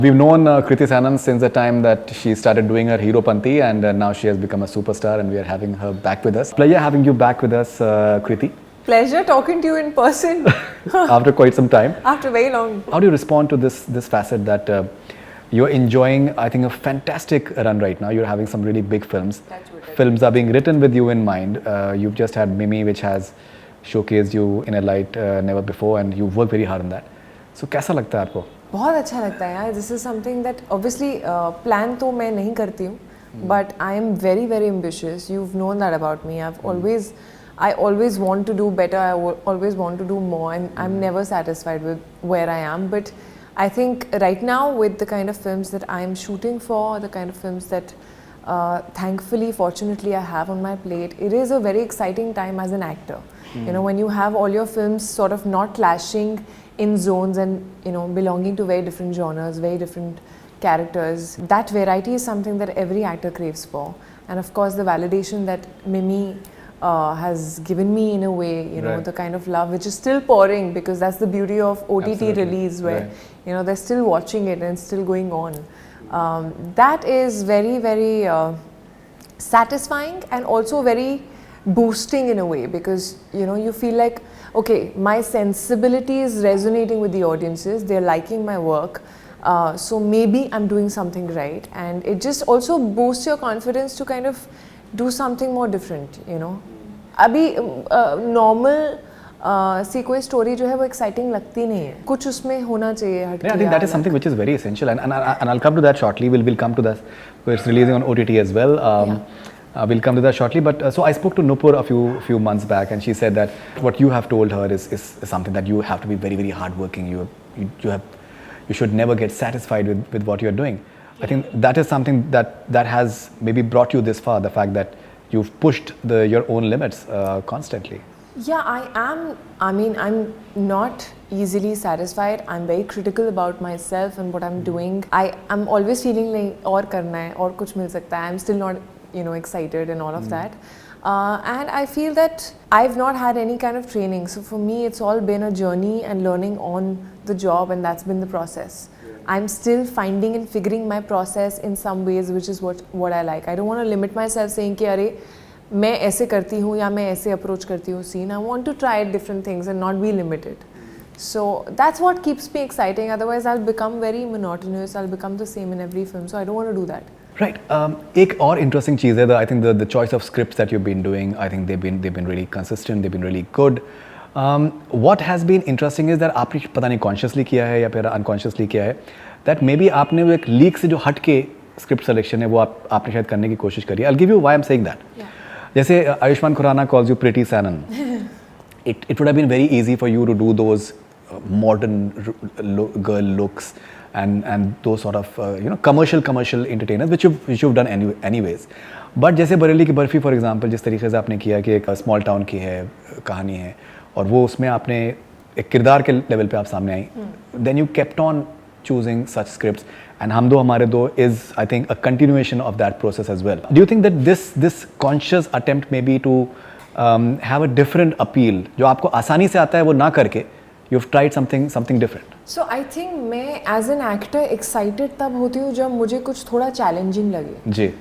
We've known Kriti Sanon since the time that she started doing her Hero Panti, and now she has become a superstar, and we are having her back with us. Pleasure having you back with us, Kriti. Pleasure talking to you in person. After quite some time. After very long. How do you respond to this facet that you're enjoying, I think, a fantastic run right now? You're having some really big films. Films are being written with you in mind. You've just had Mimi, which has showcased you in a light never before, and you've worked very hard on that. So कैसा लगता है आपको? बहुत अच्छा लगता है यार. This is something that obviously plan तो मैं नहीं करती हूँ, but I am very very ambitious. You've known that about me. I always want to do better. I always want to do more, and I'm never satisfied with where I am. But I think right now, with the kind of films that I'm shooting for, the kind of films that thankfully, fortunately, I have on my plate, it is a very exciting time as an actor. You know, when you have all your films sort of not clashing in zones and, you know, belonging to very different genres, very different characters, that variety is something that every actor craves for. And of course, the validation that Mimi has given me in a way, you know, the kind of love which is still pouring, because that's the beauty of OTT release, where you know, they're still watching it and it's still going on. That is very very satisfying and also very boosting in a way, because you know, you feel like, okay, my sensibility is resonating with the audiences, they're liking my work, so maybe I'm doing something right, and it just also boosts your confidence to kind of do something more different, you know. अभी normal सी कोई story जो है वो exciting लगती नहीं है, कुछ उसमें होना चाहिए हटके. Yeah, I think that is something which is very essential, and I'll come to that shortly. We'll come to that. It's releasing on OTT as well. We'll come to that shortly. But so I spoke to Nupur a few months back, and she said that what you have told her is something that you have to be very very hardworking. You should never get satisfied with what you're doing. I think that is something that has maybe brought you this far. The fact that you've pushed your own limits constantly. Yeah, I am. I mean, I'm not easily satisfied. I'm very critical about myself and what I'm doing. I'm always feeling like और करना है, और कुछ मिल सकता है. I'm still not, you know, excited and all of that. And I feel that I've not had any kind of training. So for me, it's all been a journey and learning on the job, and that's been the process. I'm still finding and figuring my process in some ways, which is what I like. I don't want to limit myself saying कि अरे मैं ऐसे करती हूँ या मैं ऐसे approach करती हूँ scene. I want to try different things and not be limited. So that's what keeps me exciting. Otherwise, I'll become very monotonous. I'll become the same in every film. So I don't want to do that. Right. एक और interesting चीज़ है, I think the choice of scripts that you've been doing, I think they've been really consistent. They've been really good. What has been interesting is that आपने पता नहीं consciously किया है या फिर unconsciously किया है, that maybe आपने वो एक leak से जो हट के script selection है वो आपने शायद करने की कोशिश करी है. I'll give you why I'm saying that. जैसे Ayushman Khurana calls you Pretty Sanon. It would have been very easy for you to do those modern girl looks and those sort of you know, commercial entertainers which you've done anyways. But जैसे बरेली की barfi for example, जिस तरीके से आपने किया कि एक small town की है कहानी है, और वो उसमें आपने एक किरदार के लेवल पे आप सामने आई, then you kept on choosing such scripts, and हम दो हमारे दो is I think a continuation of that process as well. Do you think that this conscious attempt maybe to have a different appeal, जो आपको आसानी से आता है वो ना करके, you've tried something different? So I think मैं as an actor excited तब होती हूँ जब मुझे कुछ थोड़ा challenging लगे जी,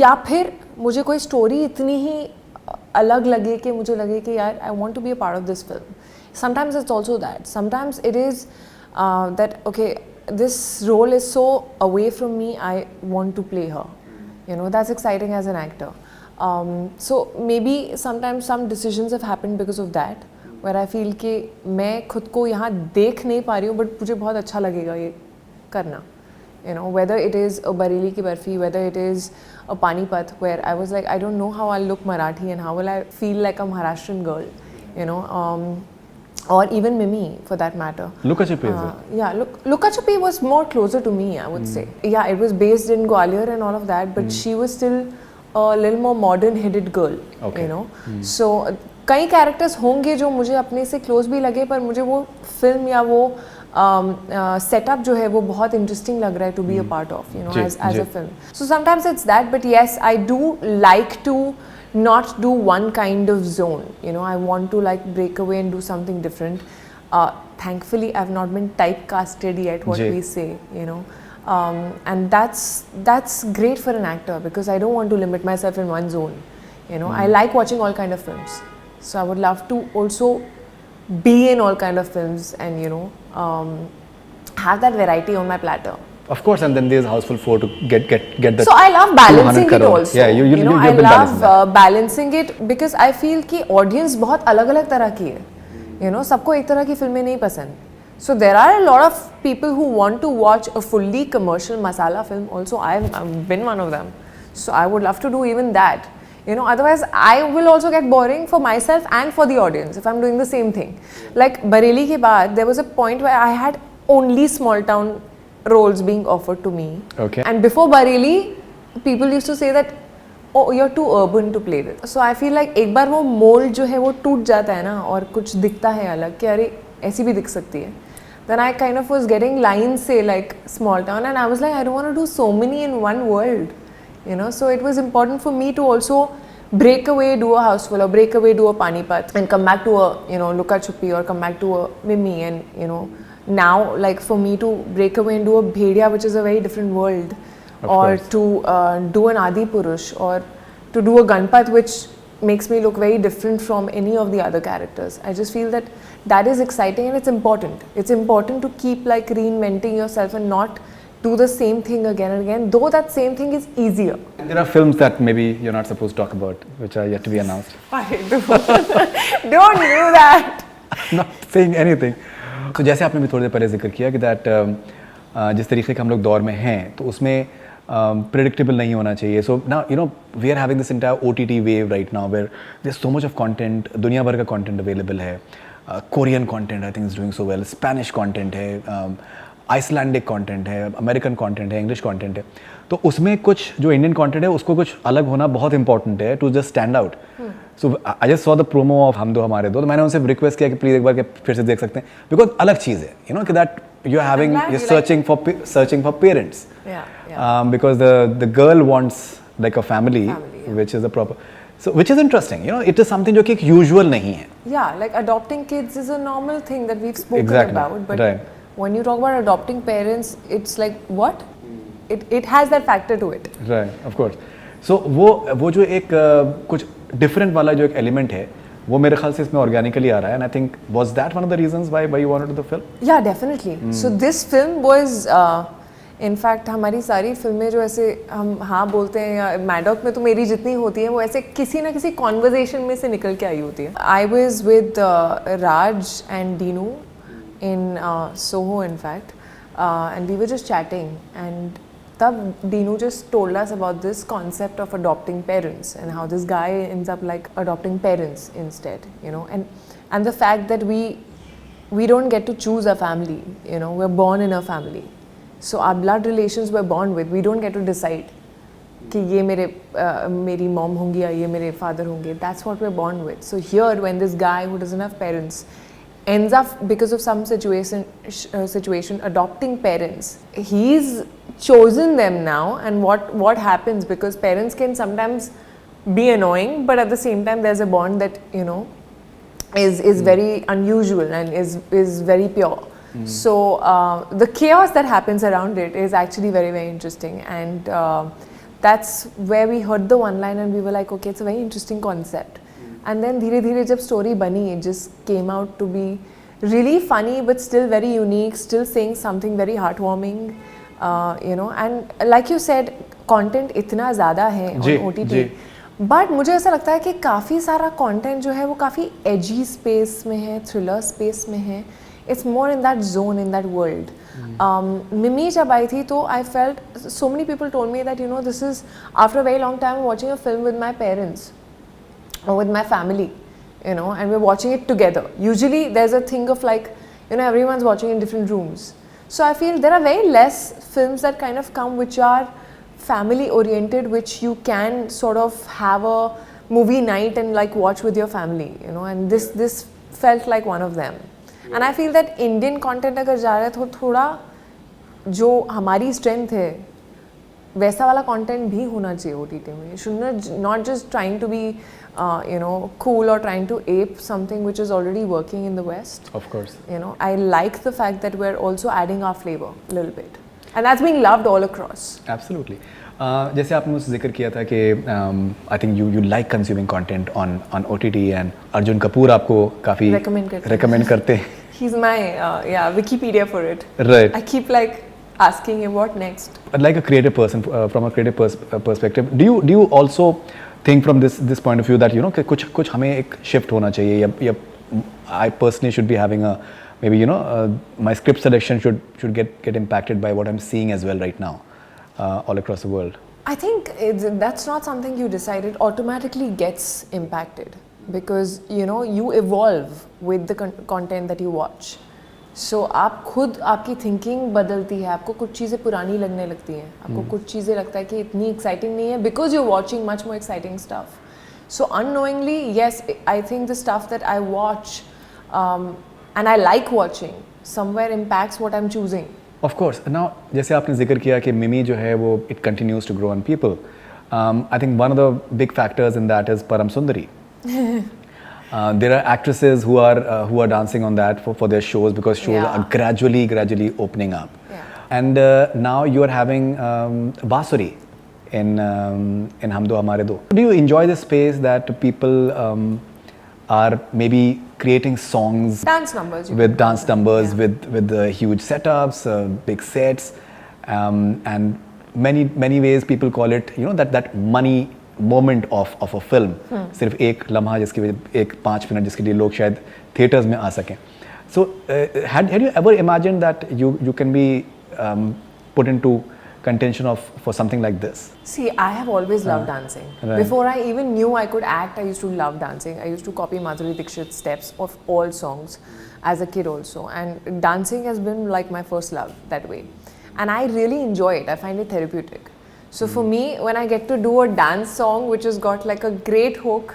या फिर मुझे कोई story इतनी ही अलग लगे कि मुझे लगे कि यार I want to be a part of this film. Sometimes it's also that. Sometimes it is that okay, this role is so away from me, I want to play her. You know, that's exciting as an actor. So maybe sometimes some decisions have happened because of that, where I feel कि मैं खुद को यहाँ देख नहीं पा रही हूँ, but मुझे बहुत अच्छा लगेगा ये करना. You know, whether it is a Bareilly Ki Barfi, whether it is a Panipat, where I was like, I don't know how I'll look Marathi and how will I feel like a Maharashtrian girl, you know, or even Mimi for that matter. Luka Chupi is it? Yeah, Luka Chupi was more closer to me, I would say. Yeah, it was based in Gwalior and all of that, but she was still a little more modern-headed girl, you know. So कई characters होंगे जो मुझे अपने से close भी लगे, पर मुझे वो film या वो setup जो है वो बहुत interesting लग रहा है to be a part of, you know, as a film. So sometimes it's that, but yes, I do like to not do one kind of zone, you know. I want to like break away and do something different. Thankfully, I've not been typecasted yet, what we say, you know. And that's great for an actor because I don't want to limit myself in one zone. You know, I like watching all kind of films, so I would love to also be in all kind of films and have that variety on my platter. Of course, and then there's Houseful 4 to get the. So I love balancing 200 it crore. also. Yeah, you know, I you've been balancing love balancing it because I feel कि audience बहुत अलग-अलग तरह की है. You know, सबको एक तरह की फिल्में नहीं पसंद. So there are a lot of people who want to watch a fully commercial masala film. Also, I've been one of them. So I would love to do even that. You know, otherwise I will also get boring for myself and for the audience if I'm doing the same thing. Like Bareilly के बाद, there was a point where I had only small town roles being offered to me. Okay. And before Bareilly, people used to say that, oh, you're too urban to play this. So I feel like एक बार वो mold जो है वो टूट जाता है ना और कुछ दिखता है अलग कि अरे ऐसी भी दिख सकती है. Then I kind of was getting lines say like small town and I was like I don't want to do so many in one world. You know, so it was important for me to also break away, do a Houseful or break away, do a Panipat and come back to a, you know, Luka Chuppi or come back to a Mimi and, you know, now like for me to break away and do a Bhedia, which is a very different world, or to do an Adi Purush or to do a Ganpat, which makes me look very different from any of the other characters. I just feel that that is exciting and it's important. It's important to keep like reinventing yourself and not do the same thing again and again, though that same thing is easier. And there are films that maybe you're not supposed to talk about, which are yet to be announced. Don't do that. I'm not saying anything. तो जैसे आपने भी थोड़ी देर पहले जिक्र किया कि that जिस तरीके के हम लोग दौर में हैं तो उसमें प्रेडिक्टेबल नहीं होना चाहिए. सो ना you know we are having this entire OTT wave right now where there so much of content, दुनिया भर का कंटेंट अवेलेबल है. Korean content I think is doing so well, Spanish content है, Icelandic content है, American content है, English content है. तो उसमें कुछ जो इंडियन कंटेंट है उसको कुछ अलग होना बहुत इंपॉर्टेंट है to just stand out. So I just saw the promo of Hum Do हमारे दो, तो मैंने उनसे रिक्वेस्ट किया कि प्लीज़ एक बार के फिर से देख सकते हैं बिकॉज अलग चीज़ है यू नो कि that you are having you searching for parents because the girl wants like a family which is a proper. So, which is interesting, you know, it is something जो कि एक usual नहीं है. Yeah, like adopting kids is a normal thing that we've spoken Exactly. about, but Right. when you talk about adopting parents, it's like what? It has that factor to it. Right, of course. So वो जो एक कुछ different वाला जो एक element है वो मेरे ख्याल से इसमें organically आ रहा है and I think was that one of the reasons why you wanted to do the film? Yeah, definitely. So this film was in fact हमारी सारी फिल्में जो ऐसे हम हाँ बोलते हैं या मैडॉक में तो मेरी जितनी होती है वो ऐसे किसी ना किसी कॉन्वर्जेशन में से निकल के आई होती है. I was with Raj and Dinu in Soho in fact, and we were just chatting and tab Dinu just told us about this concept of adopting parents and how this guy ends up like adopting parents instead, you know, and the fact that we don't get to choose a family, you know, we're born in a family, so our blood relations we're born with, we don't get to decide कि ये मेरी mom होंगी या ये मेरे father होंगे. That's what we're born with. So here when this guy who doesn't have parents ends up because of some situation adopting parents, he's chosen them now, and what happens, because parents can sometimes be annoying but at the same time there's a bond that, you know, is very unusual and is very pure. So the chaos that happens around it is actually very, very interesting, and that's where we heard the one line and we were like, okay, it's a very interesting concept. And then धीरे धीरे जब story बनी, it just came out to be really funny but still very unique, still saying something very heartwarming, you know, and like you said, content इतना ज़्यादा है on OTT, but मुझे ऐसा लगता है कि काफ़ी सारा content जो है वो काफ़ी edgy space में है, thriller space में है. It's more in that zone, in that world. Mimi जब आई थी तो I felt so many people told me that, you know, this is after a very long time watching a film with my parents or with my family, you know, and we're watching it together. Usually there's a thing of like, you know, everyone's watching in different rooms. So I feel there are very less films that kind of come which are family oriented, which you can sort of have a movie night and like watch with your family, you know, and this felt like one of them. And I feel that Indian content अगर जा रहा है तो थोड़ा जो हमारी strength है वैसा वाला content भी होना चाहिए OTT में. You should not just trying to be you know, cool or trying to ape something which is already working in the West. Of course. You know, I like the fact that we're also adding our flavor a little bit. and that's being loved all across. Absolutely जैसे आपने मुझसे जिक्र किया था कि I think you like consuming content on OTT and Arjun Kapoor आपको काफ़ी Recommend करते हैं He's my Wikipedia for it. Right. I keep like asking him what next. Like a creative person, from a creative perspective, do you also think from this point of view that कि कुछ हमें एक shift होना चाहिए या I personally should be having a maybe my script selection should get impacted by what I'm seeing as well right now all across the world. I think that's not something you decide. It automatically gets impacted because you evolve with the content that you watch. So आप खुद आपकी thinking बदलती है, आपको कुछ चीज़ें पुरानी लगने लगती हैं, आपको कुछ चीज़ें लगता है कि इतनी एक्साइटिंग नहीं है because you're watching much more exciting stuff. So unknowingly, yes, I think the stuff that I watch and I like watching somewhere impacts what I'm choosing. Of course. Now जैसे आपने जिक्र किया कि मिमी जो है वो it continues to grow on people. I think one of the big factors in that is Param Sundari. There are actresses who are dancing on that for their shows because shows are gradually opening up. Yeah. And now you are having Basuri in Hum Do Hamare Do. Do you enjoy the space that people are maybe creating songs Dance numbers. with dance numbers with huge setups, big sets, and many ways people call it that money moment of a film. सिर्फ एक लम्हा जिसकी वजह एक 5 minute जिसके लिए लोग शायद थिएटर्स में आ सकें. So had you ever imagined that you can be put into contention for something like this? See, I have always loved dancing. Right. Before I even knew I could act, I used to love dancing. I used to copy Madhuri Dixit's steps of all songs as a kid also. And dancing has been like my first love that way. And I really enjoy it. I find it therapeutic. So for me, when I get to do a dance song which has got like a great hook,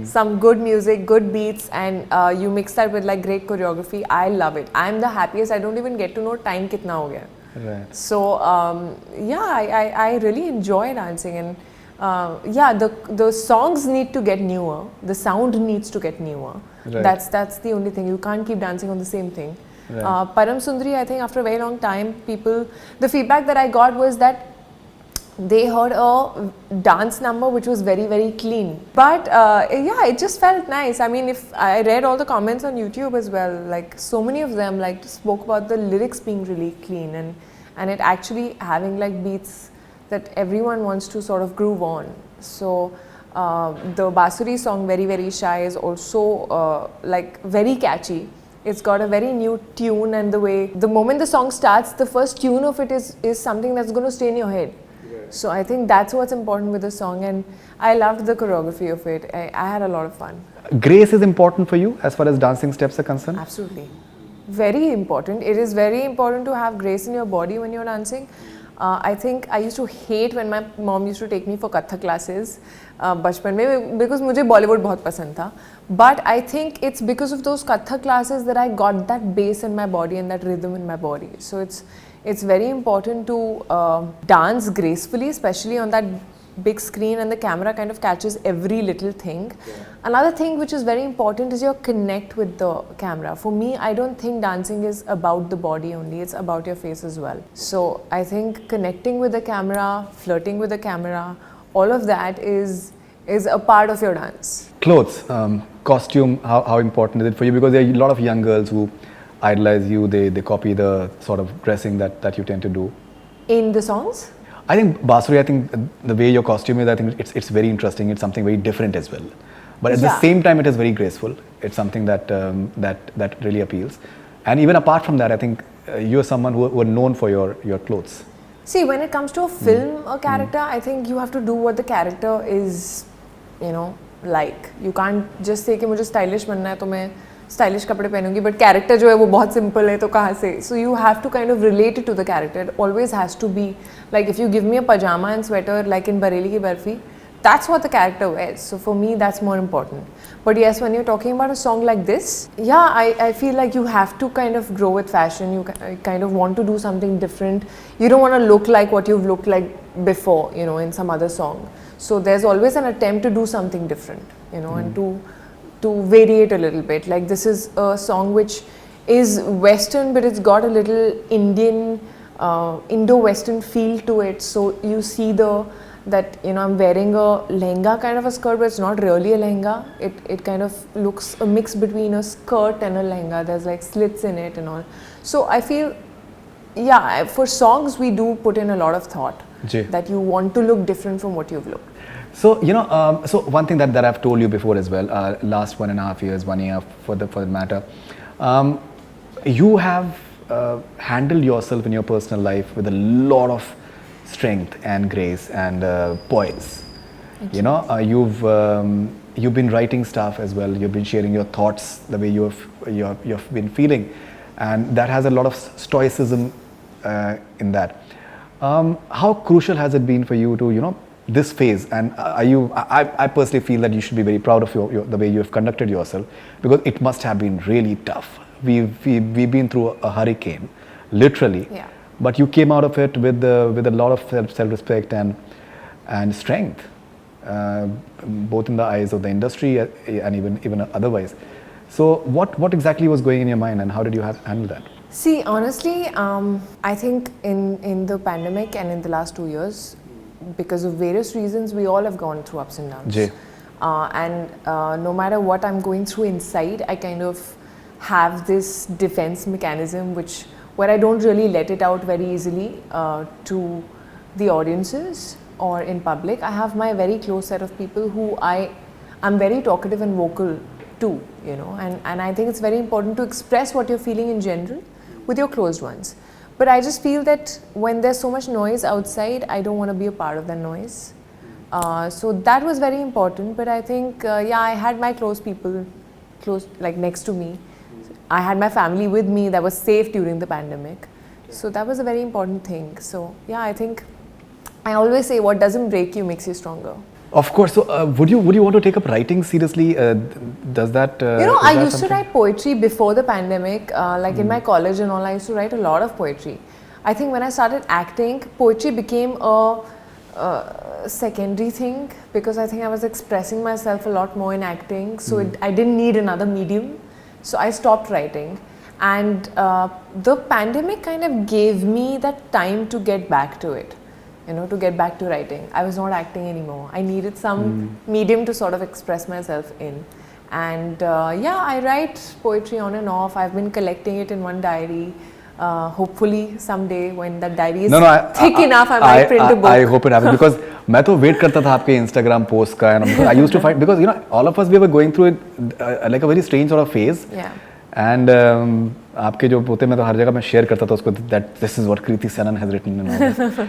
some good music, good beats, and you mix that with like great choreography, I love it. I'm the happiest. I don't even get to know time kitna ho gaya. Right. So I really enjoy dancing, and the songs need to get newer. The sound needs to get newer. Right. That's the only thing. You can't keep dancing on the same thing. Right. Param Sundari, I think after a very long time, the feedback that I got was that they heard a dance number which was very, very clean. But it just felt nice. I mean, if I read all the comments on YouTube as well, like so many of them like spoke about the lyrics being really clean and it actually having like beats that everyone wants to sort of groove on. So the Basuri song Very Very Shy is also like very catchy. It's got a very new tune, and the moment the song starts, the first tune of it is something that's going to stay in your head. So I think that's what's important with the song, and I loved the choreography of it. I had a lot of fun. Grace is important for you as far as dancing steps are concerned? Absolutely. Very important. It is very important to have grace in your body when you're dancing. I think I used to hate when my mom used to take me for Kathak classes बचपन में because मुझे Bollywood बहुत पसंद था. But I think it's because of those Kathak classes that I got that bass in my body and that rhythm in my body. So it's very important to dance gracefully, especially on that big screen, and the camera kind of catches every little thing. Another thing which is very important is your connect with the camera. For me, I don't think dancing is about the body only, it's about your face as well. So I think connecting with the camera, flirting with the camera, all of that is a part of your dance. Clothes, costume, how important is it for you? Because there are a lot of young girls who idolize you, they copy the sort of dressing that you tend to do. In the songs? I think Basuri, I think the way your costume is, I think it's very interesting. It's something very different as well. But at the same time, it is very graceful. It's something that really appeals. And even apart from that, I think you're someone who are known for your clothes. See, when it comes to a film or character, I think you have to do what the character is, like. You can't just say कि मुझे stylish बनना है तो मैं stylish कपड़े पहनूंगी, but character जो है वो बहुत simple है तो कहाँ से? So you have to kind of relate it to the character. It always has to be like if you give me a pajama and sweater like in Bareilly Ki Barfi, that's what the character wears. So for me, that's more important. But yes, when you're talking about a song like this, I feel like you have to kind of grow with fashion. You kind of want to do something different. You don't want to look like what you've looked like before, in some other song. So there's always an attempt to do something different, and to vary it a little bit. Like this is a song which is Western, but it's got a little Indian Indo-Western feel to it. So you see that I'm wearing a lehenga kind of a skirt, but it's not really a lehenga. It kind of looks a mix between a skirt and a lehenga. There's like slits in it and all. So I feel, yeah, for songs we do put in a lot of thought Ji. that you want to look different from what you've looked. So so one thing that I've told you before as well, last 1.5 years, 1 year for the matter, you have handled yourself in your personal life with a lot of strength and grace and poise. You've been writing stuff as well. You've been sharing your thoughts the way you've been feeling, and that has a lot of stoicism in that. How crucial has it been for you to this phase, and I personally feel that you should be very proud of the way you have conducted yourself, because it must have been really tough. We've been through a hurricane, literally, Yeah. but you came out of it with a lot of self-respect and strength, both in the eyes of the industry and even otherwise. So what exactly was going in your mind, and how did you handle that? See, honestly, I think in the pandemic and in the last 2 years, because of various reasons, we all have gone through ups and downs. Ji. No matter what I'm going through inside, I kind of have this defense mechanism where I don't really let it out very easily to the audiences or in public. I have my very close set of people who I'm very talkative and vocal to, and I think it's very important to express what you're feeling in general with your closed ones. But I just feel that when there's so much noise outside, I don't want to be a part of that noise. So that was very important. But I think, I had my close people like next to me. I had my family with me that was safe during the pandemic. So that was a very important thing. So I think I always say what doesn't break you makes you stronger. Of course. So would you want to take up writing seriously? Does that I used to write poetry before the pandemic. In my college and all, I used to write a lot of poetry. I think when I started acting, poetry became a secondary thing, because I think I was expressing myself a lot more in acting. So I didn't need another medium. So I stopped writing. And the pandemic kind of gave me that time to get back to it. To get back to writing. I was not acting anymore. I needed some medium to sort of express myself in. And I write poetry on and off. I've been collecting it in one diary. Hopefully someday when that diary is thick enough, I might print a book. I hope it happens, because मैं तो wait करता था आपके Instagram post का, and I used to find, because all of us, we were going through it like a very strange sort of phase. Yeah. And आपके जो पोते मैं तो हर जगह मैं share करता था उसको, that this is what Kriti Sanon has written and all that.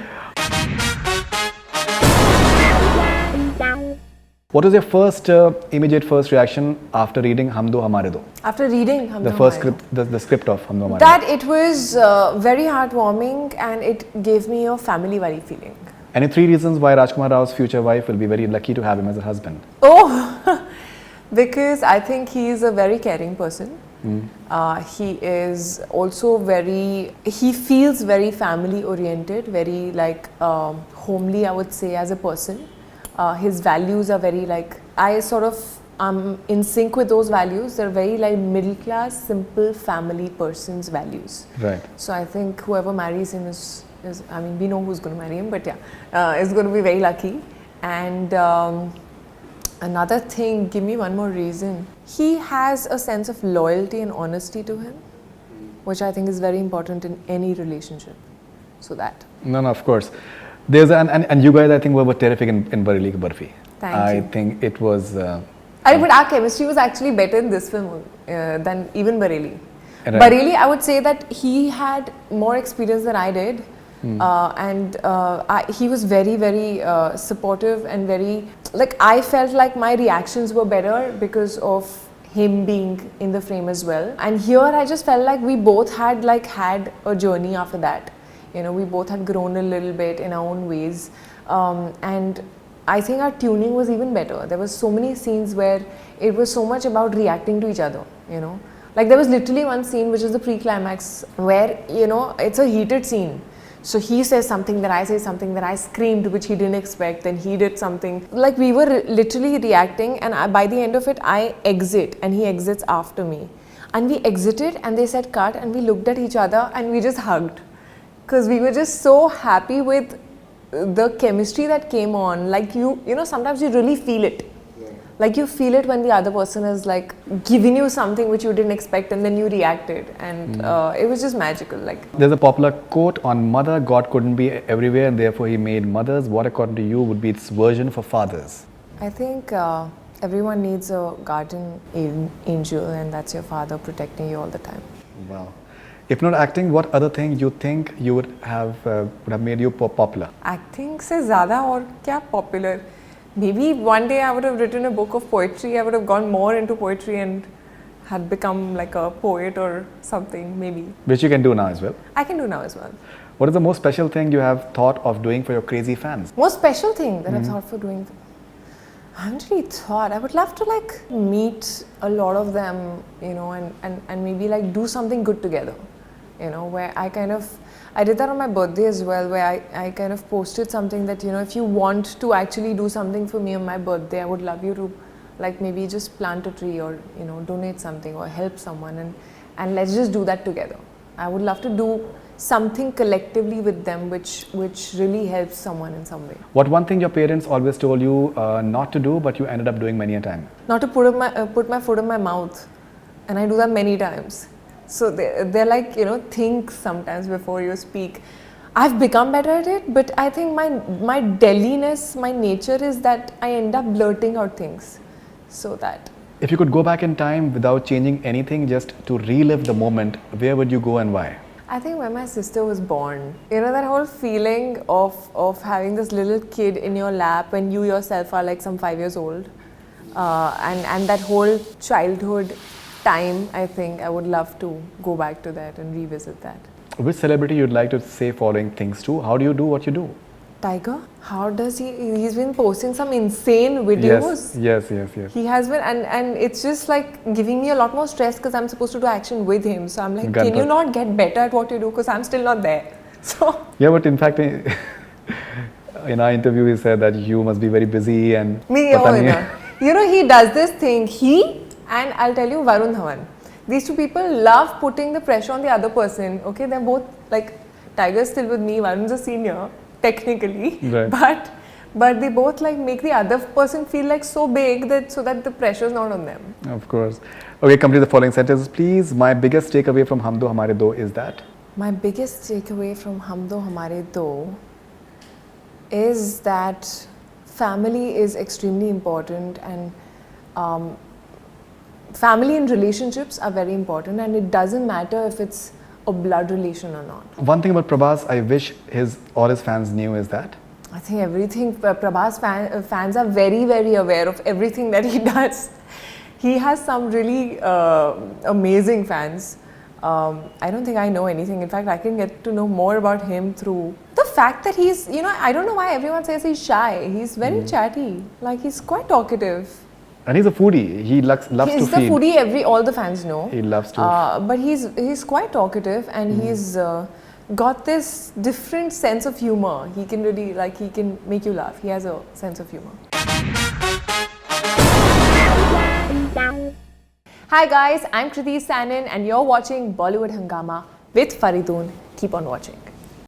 What was your immediate first reaction after reading Hum Do Hamare Do? After reading Hum Do The first Hamare script, the script of Hum Do Hamare Do. That it was very heartwarming, and it gave me a family wali feeling. Any 3 reasons why Rajkumar Rao's future wife will be very lucky to have him as a husband? Oh, because I think he is a very caring person. He is also he feels very family oriented, very homely, I would say, as a person. His values are very I sort of am in sync with those values. They're very middle class, simple family person's values. Right. So I think whoever marries him is I mean, we know who's going to marry him, but is going to be very lucky. And another thing, give me one more reason. He has a sense of loyalty and honesty to him, which I think is very important in any relationship. So that. No, of course. There's and you guys, I think, were terrific in Bareli Ki Barfi. Thank you. I think it was. But our chemistry was actually better in this film than even Bareli. Right. Bareli, I would say that he had more experience than I did. And he was very, very supportive and very, I felt like my reactions were better because of him being in the frame as well. And here I just felt like we both had had a journey after that. We both had grown a little bit in our own ways. And I think our tuning was even better. There was so many scenes where it was so much about reacting to each other, there was literally one scene which is the pre-climax where, it's a heated scene. So he says something, then I say something, then I screamed, which he didn't expect, then he did something. We were literally reacting, and by the end of it, I exit and he exits after me. And we exited and they said cut, and we looked at each other and we just hugged. because we were just so happy with the chemistry that came on. Like you know, sometimes you really feel it. Like you feel it when the other person is like giving you something which you didn't expect, and then you reacted, and it was just magical. Like There's a popular quote on mother: God couldn't be everywhere, and therefore He made mothers. What, according to you, would be its version for fathers? I think everyone needs a guardian angel, and that's your father protecting you all the time. Wow. If not acting, what other thing you think you would have made you popular? Acting से ज़्यादा और क्या popular? Maybe one day I would have written a book of poetry. I would have gone more into poetry and had become like a poet or something, maybe. Which you can do now as well. I can do now as well. What is the most special thing you have thought of doing for your crazy fans? Most special thing that I've thought for doing. I haven't really thought. I would love to like meet a lot of them, you know, and maybe like do something good together, you know, where I did that on my birthday as well, where I kind of posted something that, you know, if you want to actually do something for me on my birthday, I would love you to like maybe just plant a tree or, you know, donate something or help someone, and let's just do that together. I would love to do something collectively with them which really helps someone in some way. What one thing your parents always told you not to do, but you ended up doing many a time? Not to put my foot in my mouth, and I do that many times. So they're like, you know, think sometimes before you speak. I've become better at it, but I think my Delhi-ness, my nature is that I end up blurting out things. So that. If you could go back in time without changing anything, just to relive the moment, where would you go and why? I think when my sister was born, you know, that whole feeling of having this little kid in your lap when you yourself are like some 5 years old, and that whole childhood time, I think I would love to go back to that and revisit that. Which celebrity you'd like to say following things to? How do you do what you do? Tiger? How does he's been posting some insane videos. Yes. He has been, and it's just like giving me a lot more stress because I'm supposed to do action with him. So I'm like, can you not get better at what you do? Because I'm still not there. So. Yeah, but in fact, in our interview, he said that you must be very busy and. You know, he does this thing. And I'll tell you, Varun Dhawan. These two people love putting the pressure on the other person. Okay, they're both like, Tiger's still with me, Varun's a senior, technically. Right. But they both like make the other person feel like so big that so that the pressure's not on them. Of course. Okay, complete the following sentences, please. My biggest takeaway from Hum Do Hamare Do is that? My biggest takeaway from Hum Do Hamare Do is that family is extremely important, and family and relationships are very important, and it doesn't matter if it's a blood relation or not. One thing about Prabhas I wish all his fans knew is that? I think everything, Prabhas fans are very, very aware of everything that he does. He has some really amazing fans. I don't think I know anything. In fact, I can get to know more about him through the fact that he's, you know, I don't know why everyone says he's shy. He's very chatty. Like, he's quite talkative. And he's a foodie. He loves to feed. He's the foodie all the fans know. He loves to. But he's quite talkative, and he's got this different sense of humor. He can really, like, he can make you laugh. He has a sense of humor. Hi guys, I'm Kriti Sanin and you're watching Bollywood Hangama with Faridoon. Keep on watching.